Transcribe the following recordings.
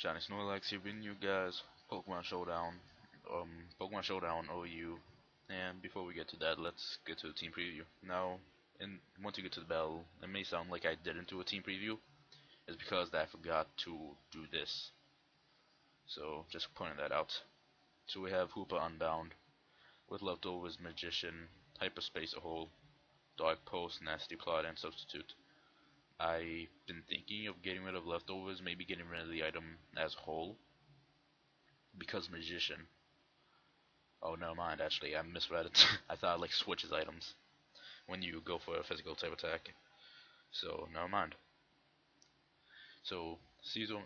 ShinySnorlax here, bringing you guys Pokemon Showdown, Pokemon Showdown OU. And before we get to that, let's get to the team preview. Now, once you get to the battle, it may sound like I didn't do a team preview. It's because I forgot to do this. So, just pointing that out. So we have Hoopa Unbound, with leftovers Magician, Hyperspace a Hole, Dark Post, Nasty Plot, and Substitute. I've been thinking of getting rid of leftovers, maybe getting rid of the item as a whole, because Magician. Oh, never mind, actually, I misread it. I thought like switches items when you go for a physical type attack. So, never mind. So, Scizor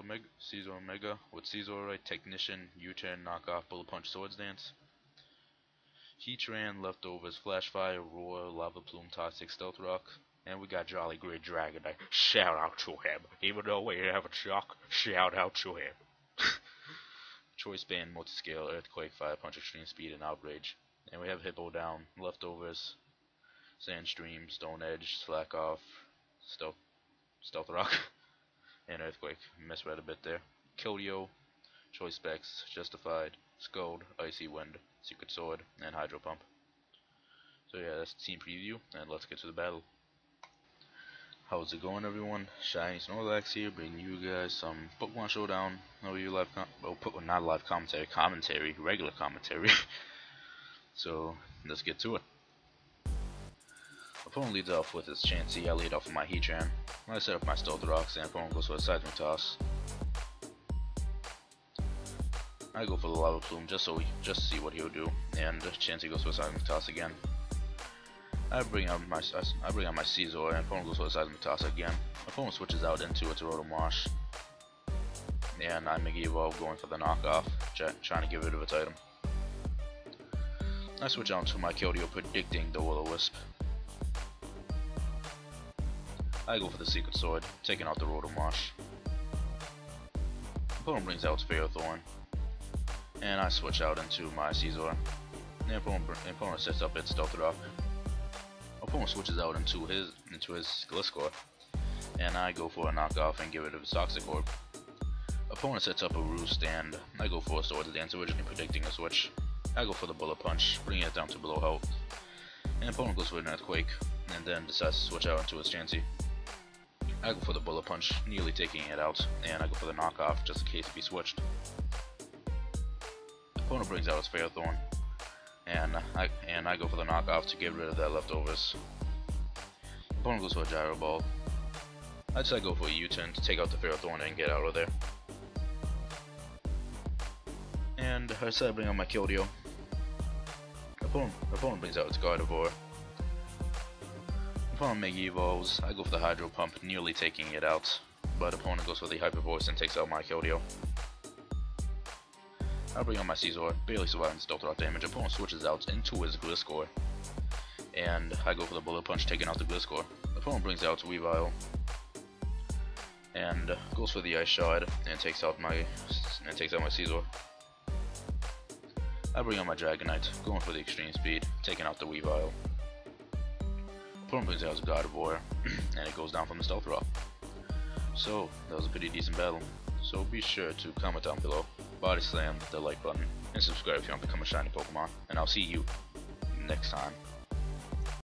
Mega with Scizor, Technician, U-Turn, Knockoff, Bullet Punch, Swords Dance. Heatran, Leftovers, Flash Fire, Roar, Lava Plume, Toxic, Stealth Rock. And we got Jolly Great Dragonite. Shout out to him. Even though we have a shock, shout out to him. Choice Band, Multiscale, Earthquake, Fire Punch, Extreme Speed, and Outrage. And we have Hippo down, Leftovers, Sandstream, Stone Edge, Slack Off, Stealth Rock, and Earthquake. Misread a bit there. Keldeo, Choice Specs, Justified, Scold, Icy Wind, Secret Sword, and Hydro Pump. So yeah, that's the team preview, and let's get to the battle. How's it going, everyone? ShinySnorlax here, bringing you guys some Pokemon Showdown. Not live commentary, regular commentary. So let's get to it. Opponent leads off with his Chansey. I lead off with my Heatran. I set up my Stealth Rocks, and opponent goes for a Seismic Toss. I go for the Lava Plume just to see what he'll do, and Chansey goes for a Seismic Toss again. I bring out my Scizor, and opponent goes for a Seismic Toss again. Opponent switches out into its Rotom-Wash, and I Mega Evolve going for the knockoff, trying to get rid of its item. I switch out to my Keldeo, predicting the Will-O-Wisp. I go for the Secret Sword, taking out the Rotom-Wash. Opponent brings out its Ferrothorn, and I switch out into my Scizor. And opponent sets up its Stealth Rock. Opponent switches out into his Gliscor, and I go for a knockoff and get rid of his Toxic Orb. Opponent sets up a Roost, and I go for a Swords Dance, originally predicting a switch. I go for the Bullet Punch, bringing it down to below health. And opponent goes for an Earthquake, and then decides to switch out into his Chansey. I go for the Bullet Punch, nearly taking it out, and I go for the knockoff just in case it be switched. Opponent brings out his Ferrothorn, and I go for the knockoff to get rid of that leftovers. Opponent goes for a Gyro Ball. I decide to go for a U-turn to take out the Ferrothorn and get out of there. And I decide to bring out my Keldeo. Opponent brings out its Gardevoir. Opponent Mega Evolves. I go for the Hydro Pump, nearly taking it out, but opponent goes for the Hyper Voice and takes out my Keldeo. I bring out my Scizor, barely surviving Stealth Rock damage. Opponent switches out into his Gliscor, and I go for the Bullet Punch, taking out the Gliscor. Opponent brings out Weavile, and goes for the Ice Shard and takes out my Scizor. I bring out my Dragonite, going for the Extreme Speed, taking out the Weavile. Opponent brings out his Gardevoir, and it goes down from the Stealth Rock. So that was a pretty decent battle. So be sure to comment down below, body slam the like button, and subscribe if you want to become a shiny Pokemon. And I'll see you next time.